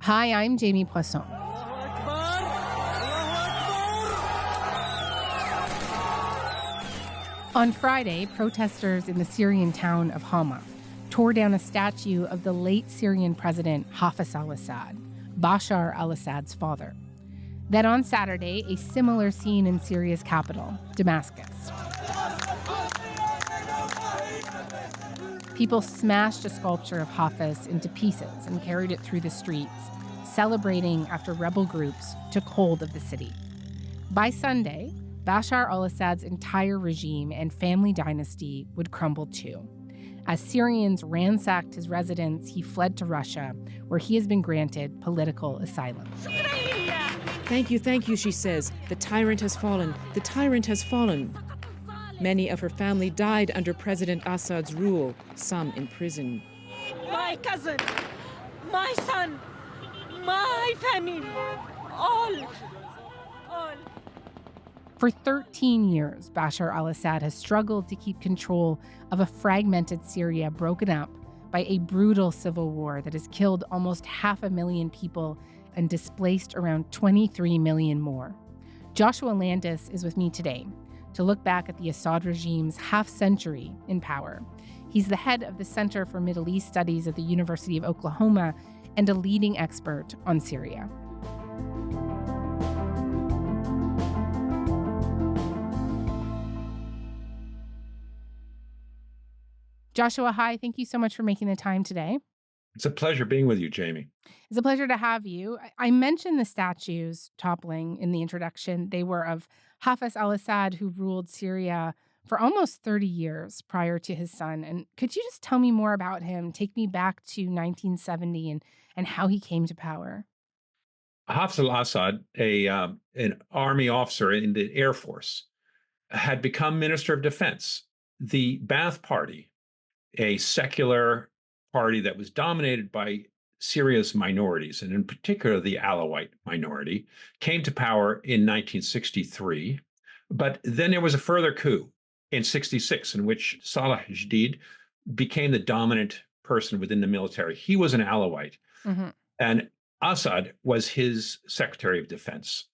Hi, I'm Jamie Poisson. On Friday, protesters in the Syrian town of Hama tore down a statue of the late Syrian president Hafez al-Assad, Bashar al-Assad's father. Then on Saturday, a similar scene in Syria's capital, Damascus. People smashed a sculpture of Hafez into pieces and carried it through the streets, celebrating after rebel groups took hold of the city. By Sunday, Bashar al-Assad's entire regime and family dynasty would crumble too. As Syrians ransacked his residence, he fled to Russia, where he has been granted political asylum. Thank you, she says. The tyrant has fallen. The tyrant has fallen. Many of her family died under President Assad's rule, some in prison. My cousin, my son, my family, all. For 13 years, Bashar al-Assad has struggled to keep control of a fragmented Syria broken up by a brutal civil war that has killed almost 500,000 people and displaced around 23 million more. Joshua Landis is with me today to look back at the Assad regime's half-century in power. He's the head of the Center for Middle East Studies at the University of Oklahoma and a leading expert on Syria. Joshua, hi. Thank you so much for making the time today. It's a pleasure being with you, Jamie. It's a pleasure to have you. I mentioned the statues toppling in the introduction. They were of Hafez al-Assad, who ruled Syria for almost 30 years prior to his son. And could you just tell me more about him? Take me back to 1970 and how he came to power. Hafez al-Assad, an army officer in the Air Force, had become Minister of Defense. The Ba'ath Party, a secular party that was dominated by Syria's minorities, and in particular the Alawite minority, came to power in 1963. But then there was a further coup in 66 in which Salah Jadid became the dominant person within the military. He was an Alawite, and Assad was his Secretary of Defense.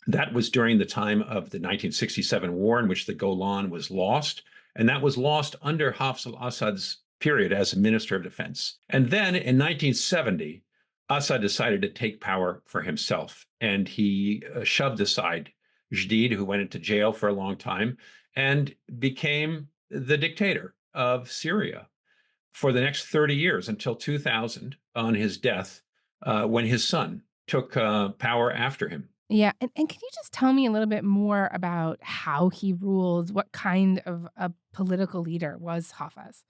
That was during the time of the 1967 war in which the Golan was lost, and that was lost under Hafez al-Assad's period as a Minister of Defense. And then in 1970, Assad decided to take power for himself, and he shoved aside Jadid, who went into jail for a long time, and became the dictator of Syria for the next 30 years until 2000, on his death, when his son took power after him. Yeah, and can you just tell me a little bit more about how he ruled? What kind of a political leader was Hafez?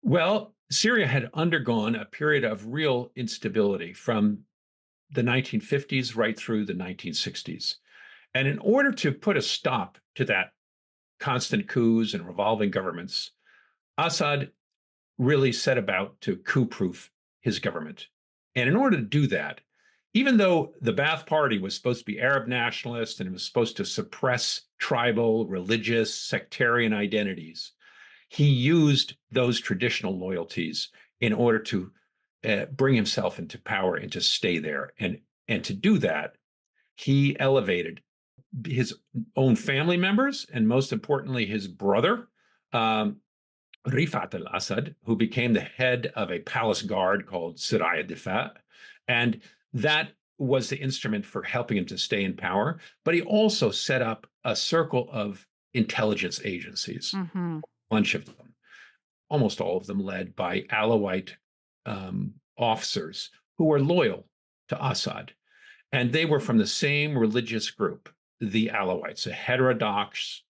Well, Syria had undergone a period of real instability from the 1950s right through the 1960s. And in order to put a stop to that constant coups and revolving governments, Assad really set about to coup-proof his government. And in order to do that, even though the Ba'ath Party was supposed to be Arab nationalist and it was supposed to suppress tribal, religious, sectarian identities, he used those traditional loyalties in order to bring himself into power and to stay there. And to do that, he elevated his own family members and, most importantly, his brother, Rifat al-Assad, who became the head of a palace guard called Syria Difa. And that was the instrument for helping him to stay in power. But he also set up a circle of intelligence agencies, a bunch of them, almost all of them led by Alawite officers who were loyal to Assad. And they were from the same religious group, the Alawites, a heterodox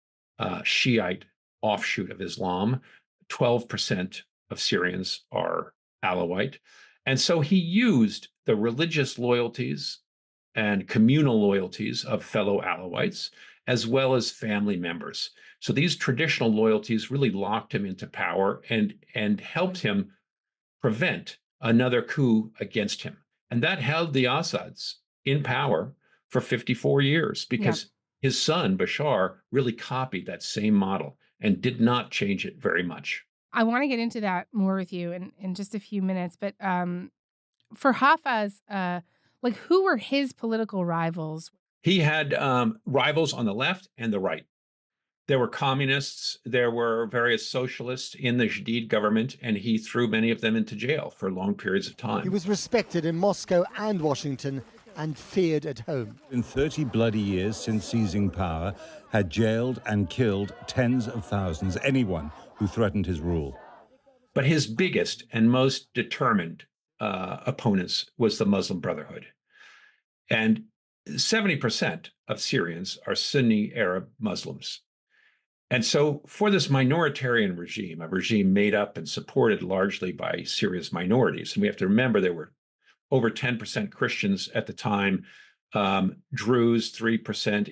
Shiite offshoot of Islam. 12% of Syrians are Alawite. And so he used the religious loyalties and communal loyalties of fellow Alawites, as well as family members. So these traditional loyalties really locked him into power and helped him prevent another coup against him. And that held the Assads in power for 54 years because his son, Bashar, really copied that same model and did not change it very much. I want to get into that more with you in just a few minutes, but For Hafez, like, who were his political rivals? He had rivals on the left and the right. There were communists, there were various socialists in the Jadid government, and he threw many of them into jail for long periods of time. He was respected in Moscow and Washington and feared at home. In 30 bloody years since seizing power, had jailed and killed tens of thousands, anyone who threatened his rule. But his biggest and most determined opponents was the Muslim Brotherhood. And 70% of Syrians are Sunni Arab Muslims. And so for this minoritarian regime, a regime made up and supported largely by Syria's minorities, and we have to remember there were over 10% Christians at the time, Druze, 3%,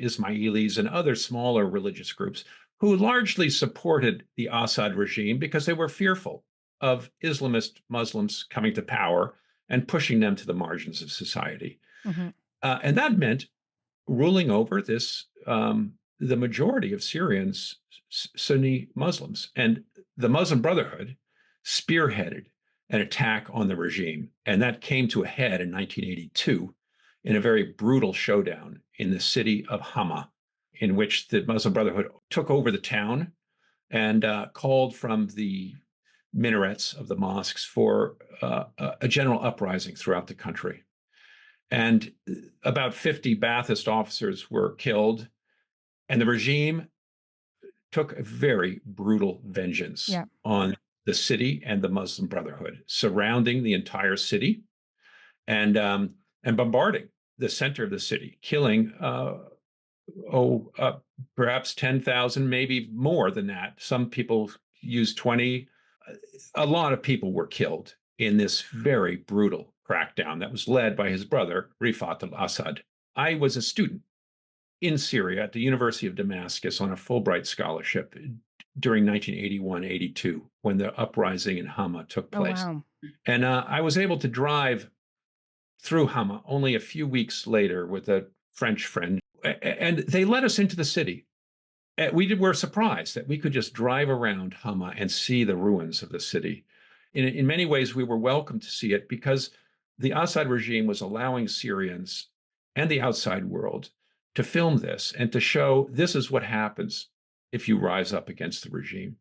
Ismailis, and other smaller religious groups who largely supported the Assad regime because they were fearful of Islamist Muslims coming to power and pushing them to the margins of society. Mm-hmm. And that meant ruling over this, the majority of Syrians, Sunni Muslims. And the Muslim Brotherhood spearheaded an attack on the regime. And that came to a head in 1982 in a very brutal showdown in the city of Hama, in which the Muslim Brotherhood took over the town and called from the minarets of the mosques for a general uprising throughout the country. And about 50 Ba'athist officers were killed, and the regime took a very brutal vengeance on the city and the Muslim Brotherhood, surrounding the entire city and bombarding the center of the city, killing perhaps 10,000, maybe more than that. Some people use 20. A lot of people were killed in this very brutal crackdown that was led by his brother, Rifat al-Assad. I was a student in Syria at the University of Damascus on a Fulbright scholarship during 1981-82, when the uprising in Hama took place. Oh, wow. And I was able to drive through Hama only a few weeks later with a French friend, and they let us into the city. We were surprised that we could just drive around Hama and see the ruins of the city. In many ways, we were welcome to see it because the Assad regime was allowing Syrians and the outside world to film this and to show this is what happens if you rise up against the regime.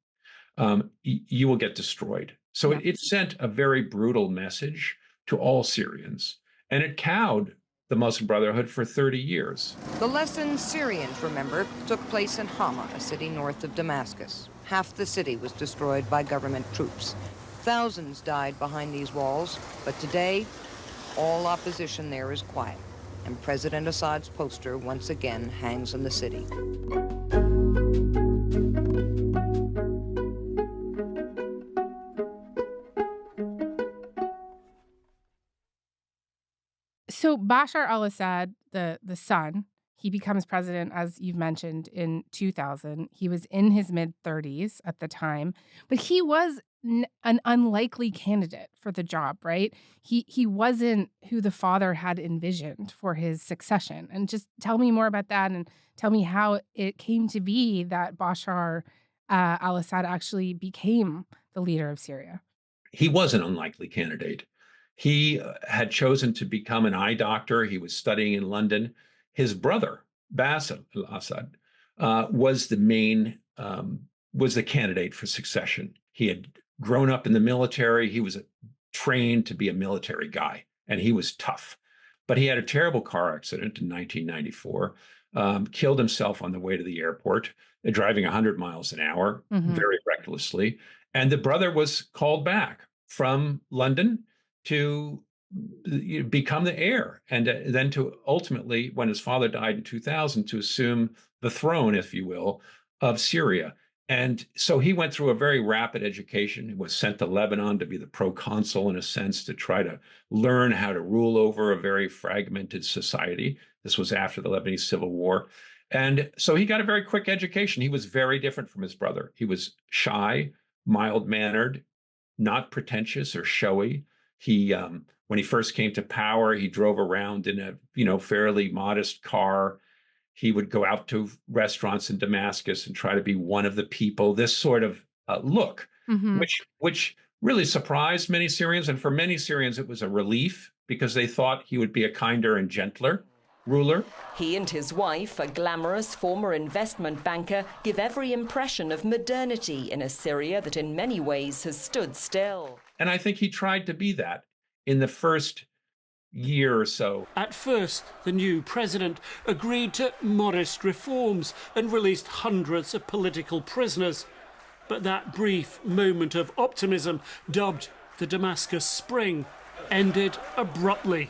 You will get destroyed. So it sent a very brutal message to all Syrians, and it cowed the Muslim Brotherhood for 30 years. The lessons Syrians remember took place in Hama, a city north of Damascus. Half the city was destroyed by government troops. Thousands died behind these walls, but today, all opposition there is quiet, and President Assad's poster once again hangs in the city. So Bashar al-Assad, the son, he becomes president, as you've mentioned, in 2000. He was in his mid-30s at the time, but he was an unlikely candidate for the job, right? He wasn't who the father had envisioned for his succession. And just tell me more about that, and tell me how it came to be that Bashar al-Assad actually became the leader of Syria. He was an unlikely candidate. He had chosen to become an eye doctor. He was studying in London. His brother, Bashar al-Assad, was the candidate for succession. He had grown up in the military. He was trained to be a military guy, and he was tough. But he had a terrible car accident in 1994, killed himself on the way to the airport, driving 100 miles an hour, very recklessly. And the brother was called back from London to become the heir, and then to ultimately, when his father died in 2000, to assume the throne, if you will, of Syria. And so he went through a very rapid education. He was sent to Lebanon to be the proconsul, in a sense, to try to learn how to rule over a very fragmented society. This was after the Lebanese Civil War. And so he got a very quick education. He was very different from his brother. He was shy, mild-mannered, not pretentious or showy. He, when he first came to power, he drove around in a, fairly modest car. He would go out to restaurants in Damascus and try to be one of the people. This sort of look, which really surprised many Syrians. And for many Syrians, it was a relief because they thought he would be a kinder and gentler ruler. He and his wife, a glamorous former investment banker, give every impression of modernity in a Syria that in many ways has stood still. And I think he tried to be that in the first year or so. At first, the new president agreed to modest reforms and released hundreds of political prisoners. But that brief moment of optimism, dubbed the Damascus Spring, ended abruptly.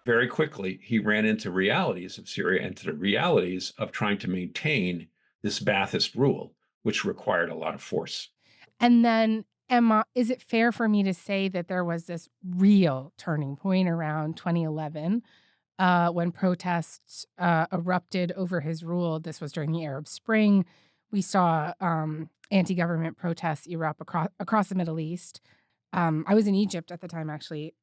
Very quickly, he ran into realities of Syria and to the realities of trying to maintain this Ba'athist rule, which required a lot of force. And then, Emma, is it fair for me to say that there was this real turning point around 2011 when protests erupted over his rule? This was during the Arab Spring. We saw anti-government protests erupt across the Middle East. I was in Egypt at the time, actually,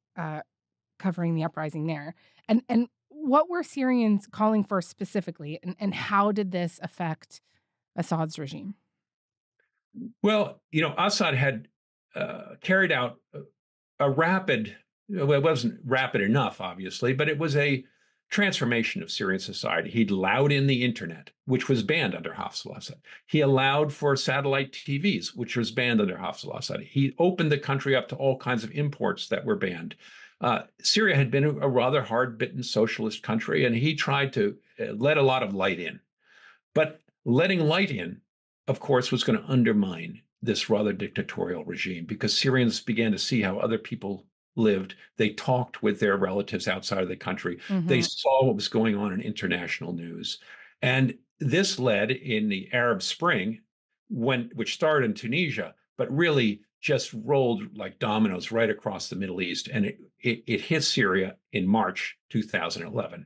covering the uprising there. And what were Syrians calling for specifically, and how did this affect Assad's regime? Well, Assad had carried out a rapid, well, it wasn't rapid enough, obviously, but it was a transformation of Syrian society. He'd allowed in the internet, which was banned under Hafez al-Assad. He allowed for satellite TVs, which was banned under Hafez al-Assad. He opened the country up to all kinds of imports that were banned. Syria had been a rather hard-bitten socialist country, and he tried to let a lot of light in. But letting light in, of course, was going to undermine this rather dictatorial regime because Syrians began to see how other people lived. They talked with their relatives outside of the country. Mm-hmm. They saw what was going on in international news. And this led in the Arab Spring, which started in Tunisia, but really just rolled like dominoes right across the Middle East. And it hit Syria in March 2011.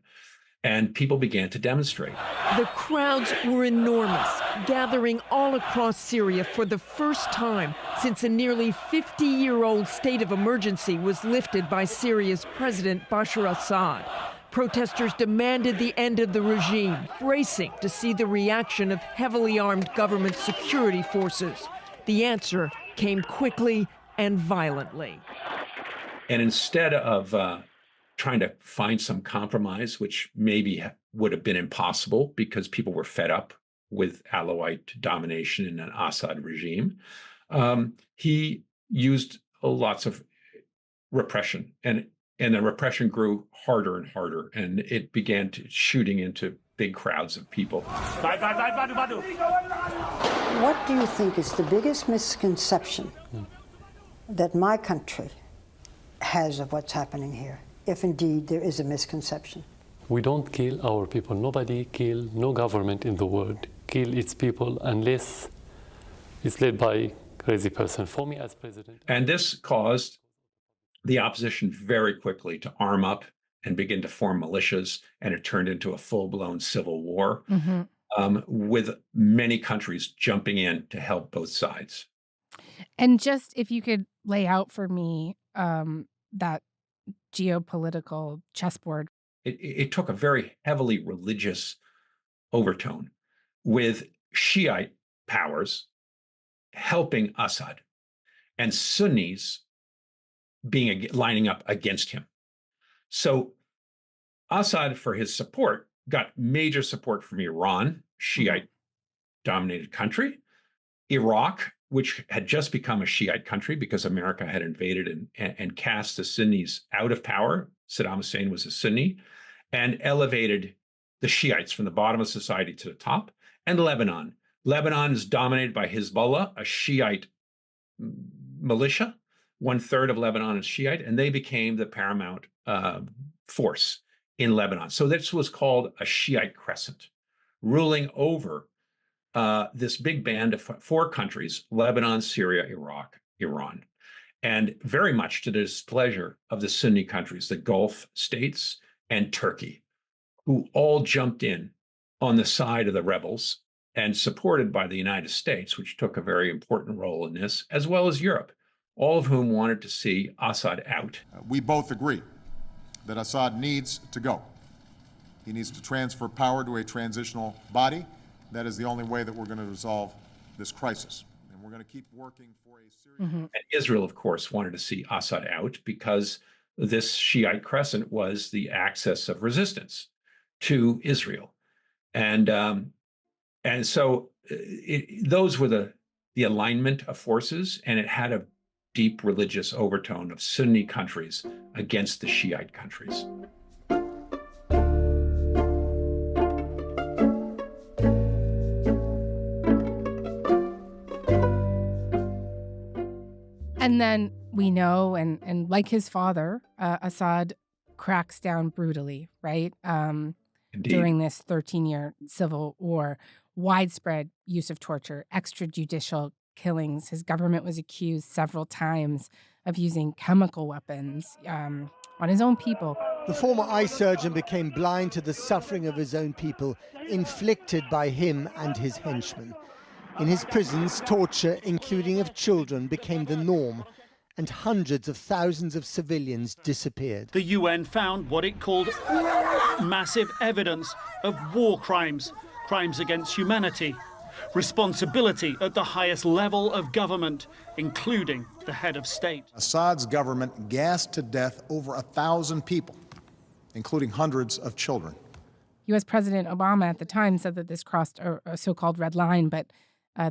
And people began to demonstrate. The crowds were enormous, gathering all across Syria for the first time since a nearly 50-year-old state of emergency was lifted by Syria's President Bashar al-Assad. Protesters demanded the end of the regime, bracing to see the reaction of heavily armed government security forces. The answer came quickly and violently. And instead of trying to find some compromise, which maybe would have been impossible because people were fed up with Alawite domination in an Assad regime, he used lots of repression, and the repression grew harder and harder, and it began shooting into big crowds of people. What do you think is the biggest misconception that my country has of what's happening here, if indeed there is a misconception? We don't kill our people. Nobody kill, no government in the world kill its people unless it's led by a crazy person. For me as president. And this caused the opposition very quickly to arm up and begin to form militias, and it turned into a full-blown civil war, with many countries jumping in to help both sides. And just if you could lay out for me that geopolitical chessboard. It took a very heavily religious overtone with Shiite powers helping Assad and Sunnis lining up against him. So Assad, for his support, got major support from Iran, Shiite-dominated country, Iraq, which had just become a Shiite country because America had invaded and cast the Sunnis out of power. Saddam Hussein was a Sunni, and elevated the Shiites from the bottom of society to the top. And Lebanon. Lebanon is dominated by Hezbollah, a Shiite militia. 1/3 of Lebanon is Shiite, and they became the paramount force in Lebanon. So this was called a Shiite crescent, ruling over this big band of 4 countries: Lebanon, Syria, Iraq, Iran. And very much to the displeasure of the Sunni countries, the Gulf states and Turkey, who all jumped in on the side of the rebels and supported by the United States, which took a very important role in this, as well as Europe, all of whom wanted to see Assad out. We both agree that Assad needs to go. He needs to transfer power to a transitional body. That is the only way that we're going to resolve this crisis. And we're going to keep working for a Syrian. Mm-hmm. And Israel, of course, wanted to see Assad out because this Shiite crescent was the axis of resistance to Israel. And so those were the alignment of forces, and it had a deep religious overtone of Sunni countries against the Shiite countries. And then we know, and like his father, Assad cracks down brutally, right? During this 13-year civil war, widespread use of torture, extrajudicial killings. His government was accused several times of using chemical weapons on his own people. The former eye surgeon became blind to the suffering of his own people, inflicted by him and his henchmen. In his prisons, torture, including of children, became the norm, and hundreds of thousands of civilians disappeared. The UN found what it called massive evidence of war crimes, crimes against humanity, responsibility at the highest level of government, including the head of state. Assad's government gassed to death over 1,000 people, including hundreds of children. U.S. President Obama at the time said that this crossed a so-called red line, but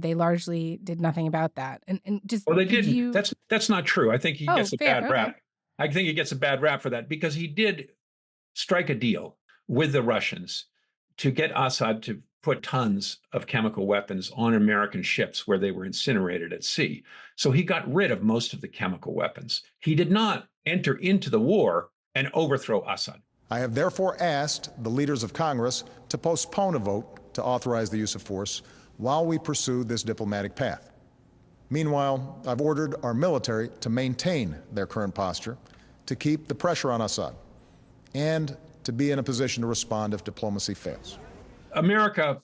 they largely did nothing about that. And just well, they didn't. That's not true. I think he gets a bad rap. Okay. I think he gets a bad rap for that because he did strike a deal with the Russians to get Assad to put tons of chemical weapons on American ships where they were incinerated at sea. So he got rid of most of the chemical weapons. He did not enter into the war and overthrow Assad. I have therefore asked the leaders of Congress to postpone a vote to authorize the use of force while we pursue this diplomatic path. Meanwhile, I've ordered our military to maintain their current posture, to keep the pressure on Assad, and to be in a position to respond if diplomacy fails. America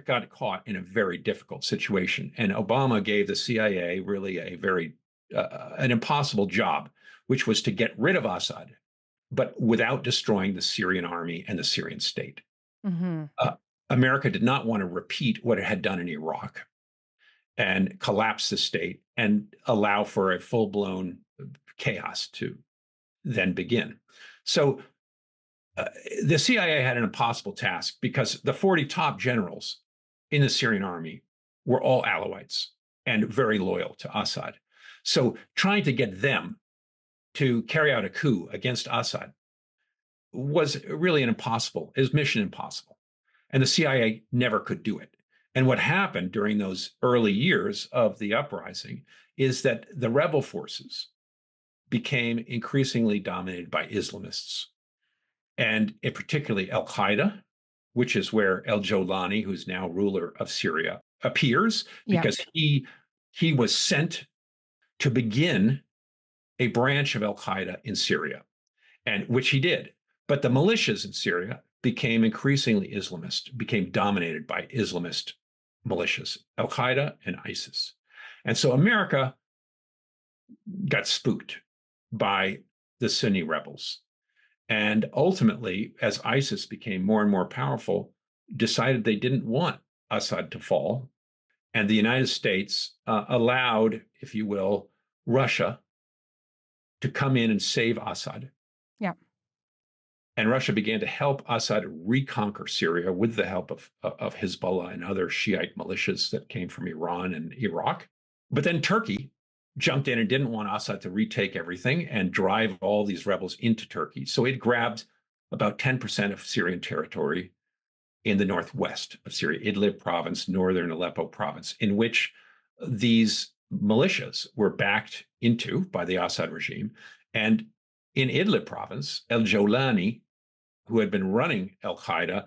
got caught in a very difficult situation, and Obama gave the CIA really a very an impossible job, which was to get rid of Assad, but without destroying the Syrian army and the Syrian state. Mm-hmm. America did not want to repeat what it had done in Iraq and collapse the state and allow for a full-blown chaos to then begin. So the CIA had an impossible task because the 40 top generals in the Syrian army were all Alawites and very loyal to Assad. So trying to get them to carry out a coup against Assad was really mission impossible. And the CIA never could do it. And what happened during those early years of the uprising is that the rebel forces became increasingly dominated by Islamists, and particularly al-Qaeda, which is where al-Jolani, who's now ruler of Syria, appears, because he was sent to begin a branch of al-Qaeda in Syria, and which he did. But the militias in Syria became increasingly Islamist, became dominated by Islamist militias, al-Qaeda and ISIS. And so America got spooked by the Sunni rebels. And ultimately, as ISIS became more and more powerful, decided they didn't want Assad to fall. And the United States allowed, if you will, Russia to come in and save Assad. Yeah. And Russia began to help Assad reconquer Syria with the help of Hezbollah and other Shiite militias that came from Iran and Iraq. But then Turkey jumped in and didn't want Assad to retake everything and drive all these rebels into Turkey. So it grabbed about 10% of Syrian territory in the northwest of Syria, Idlib province, northern Aleppo province, in which these militias were backed into by the Assad regime. And in Idlib province, al-Jolani, who had been running al-Qaeda,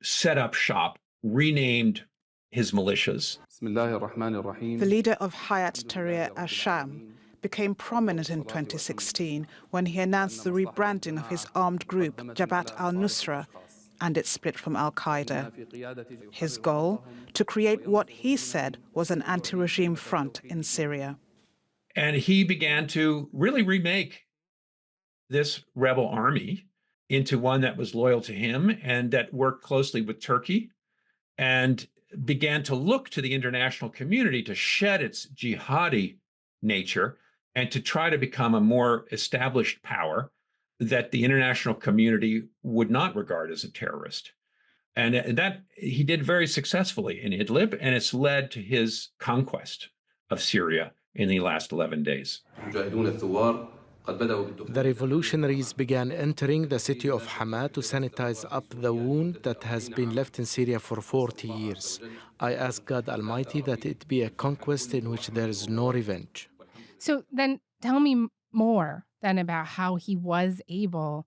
set up shop, renamed his militias. The leader of Hayat Tahrir al-Sham became prominent in 2016 when he announced the rebranding of his armed group, Jabhat al-Nusra, and its split from al-Qaeda. His goal? To create what he said was an anti-regime front in Syria. And he began to really remake this rebel army into one that was loyal to him and that worked closely with Turkey. And began to look to the international community to shed its jihadi nature and to try to become a more established power that the international community would not regard as a terrorist. And that he did very successfully in Idlib, and it's led to his conquest of Syria in the last 11 days. The revolutionaries began entering the city of Hama to sanitize up the wound that has been left in Syria for 40 years. I ask God Almighty that it be a conquest in which there is no revenge. So then tell me more then about how he was able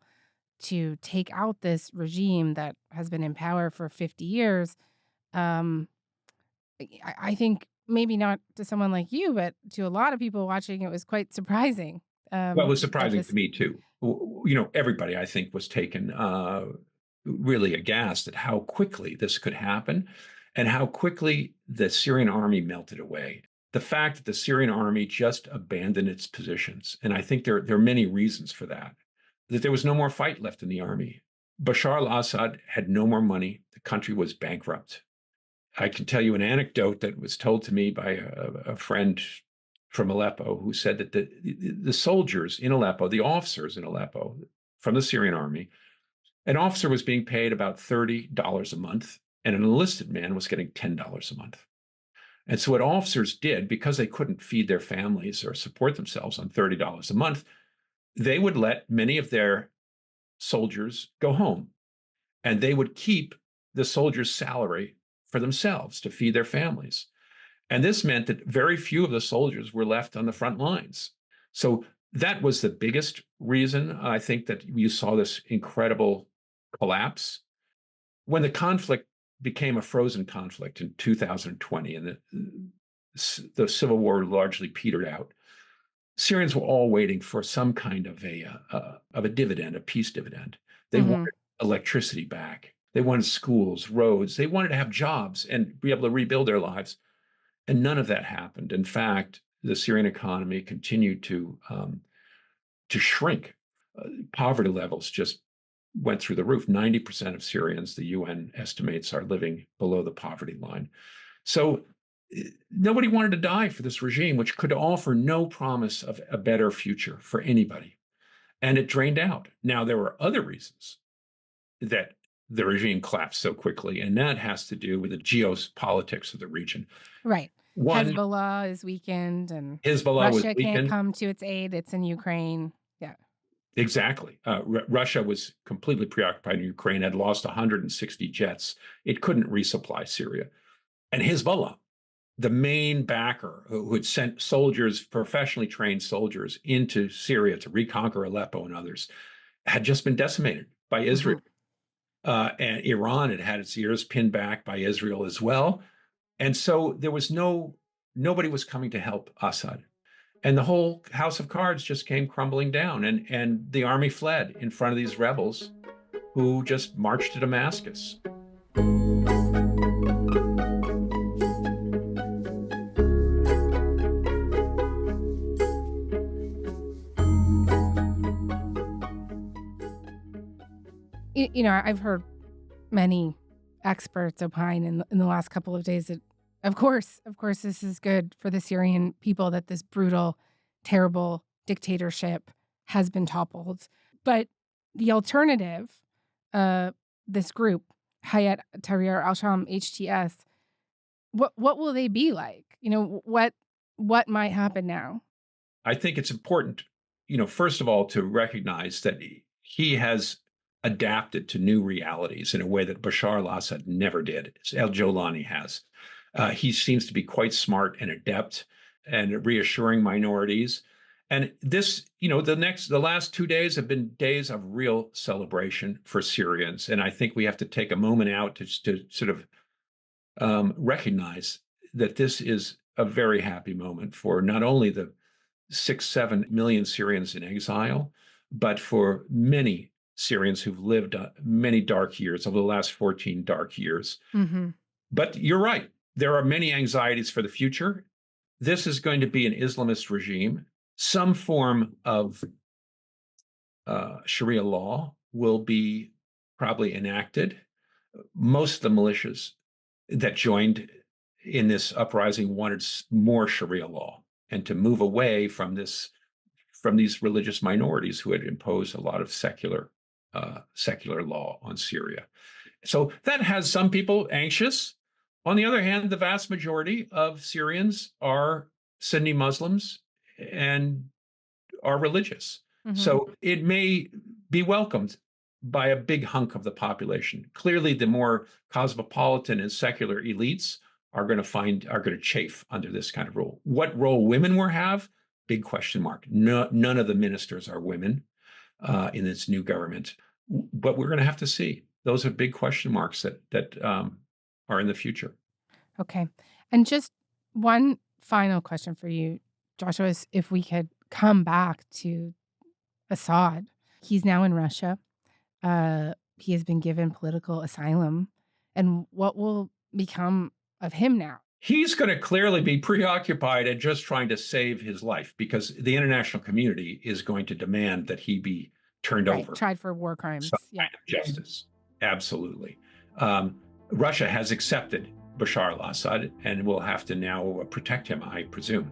to take out this regime that has been in power for 50 years. I think maybe not to someone like you, but to a lot of people watching, it was quite surprising. Well, it was surprising to me too. Everybody, I think, was taken really aghast at how quickly this could happen and how quickly the Syrian army melted away. The fact that the Syrian army just abandoned its positions, and I think there are many reasons for that there was no more fight left in the army. Bashar al-Assad had no more money. The country was bankrupt. I can tell you an anecdote that was told to me by a friend from Aleppo who said that the soldiers in Aleppo, the officers in Aleppo from the Syrian army, an officer was being paid about $30 a month, and an enlisted man was getting $10 a month. And so what officers did, because they couldn't feed their families or support themselves on $30 a month, they would let many of their soldiers go home, and they would keep the soldiers' salary for themselves to feed their families. And this meant that very few of the soldiers were left on the front lines. So that was the biggest reason, I think, that you saw this incredible collapse. When the conflict became a frozen conflict in 2020 and the civil war largely petered out, Syrians were all waiting for some kind of a dividend, a peace dividend. They wanted electricity back. They wanted schools, roads. They wanted to have jobs and be able to rebuild their lives. And none of that happened. In fact, the Syrian economy continued to shrink. Poverty levels just went through the roof. 90% of Syrians, the UN estimates, are living below the poverty line. So nobody wanted to die for this regime, which could offer no promise of a better future for anybody. And it drained out. Now, there were other reasons that the regime collapsed so quickly, and that has to do with the geopolitics of the region. Right. One, Hezbollah is weakened, and Hezbollah was Russia weakened. can't come to its aid. It's in Ukraine. Yeah. Exactly. Russia was completely preoccupied in Ukraine, had lost 160 jets. It couldn't resupply Syria. And Hezbollah, the main backer who had sent soldiers, professionally trained soldiers, into Syria to reconquer Aleppo and others, had just been decimated by Israel. And Iran had had its ears pinned back by Israel as well. And so there was nobody was coming to help Assad. And the whole house of cards just came crumbling down, and the army fled in front of these rebels who just marched to Damascus. I've heard many experts opine in the last couple of days that, of course, this is good for the Syrian people that this brutal, terrible dictatorship has been toppled. But the alternative, this group, Hayat Tahrir al-Sham, HTS, what will they be like? What might happen now? I think it's important, first of all, to recognize that he has adapted to new realities in a way that Bashar al-Assad never did. Al-Jolani has. He seems to be quite smart and adept and reassuring minorities. And this, the last 2 days have been days of real celebration for Syrians. And I think we have to take a moment out to sort of recognize that this is a very happy moment for not only the 6-7 million Syrians in exile, but for many Syrians who've lived many dark years over the last 14 dark years. Mm-hmm. But you're right. There are many anxieties for the future. This is going to be an Islamist regime. Some form of Sharia law will be probably enacted. Most of the militias that joined in this uprising wanted more Sharia law and to move away from these religious minorities who had imposed a lot of secular law on Syria. So that has some people anxious. On the other hand, the vast majority of Syrians are Sunni Muslims and are religious. So it may be welcomed by a big hunk of the population. Clearly, the more cosmopolitan and secular elites are going to chafe under this kind of rule. What role women will have? Big question mark. None of the ministers are women in this new government, but we're going to have to see. Those are big question marks that are in the future. Okay. And just one final question for you, Joshua, is if we could come back to Assad. He's now in Russia. He has been given political asylum. And what will become of him now? He's going to clearly be preoccupied and just trying to save his life because the international community is going to demand that he be turned over. Tried for war crimes. Some kind of justice. Absolutely. Russia has accepted Bashar al-Assad and will have to now protect him, I presume.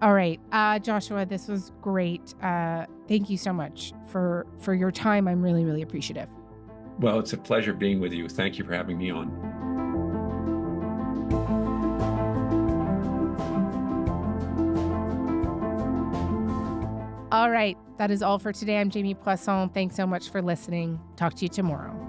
All right. Joshua, this was great. Thank you so much for your time. I'm really, really appreciative. Well, it's a pleasure being with you. Thank you for having me on. All right. That is all for today. I'm Jamie Poisson. Thanks so much for listening. Talk to you tomorrow.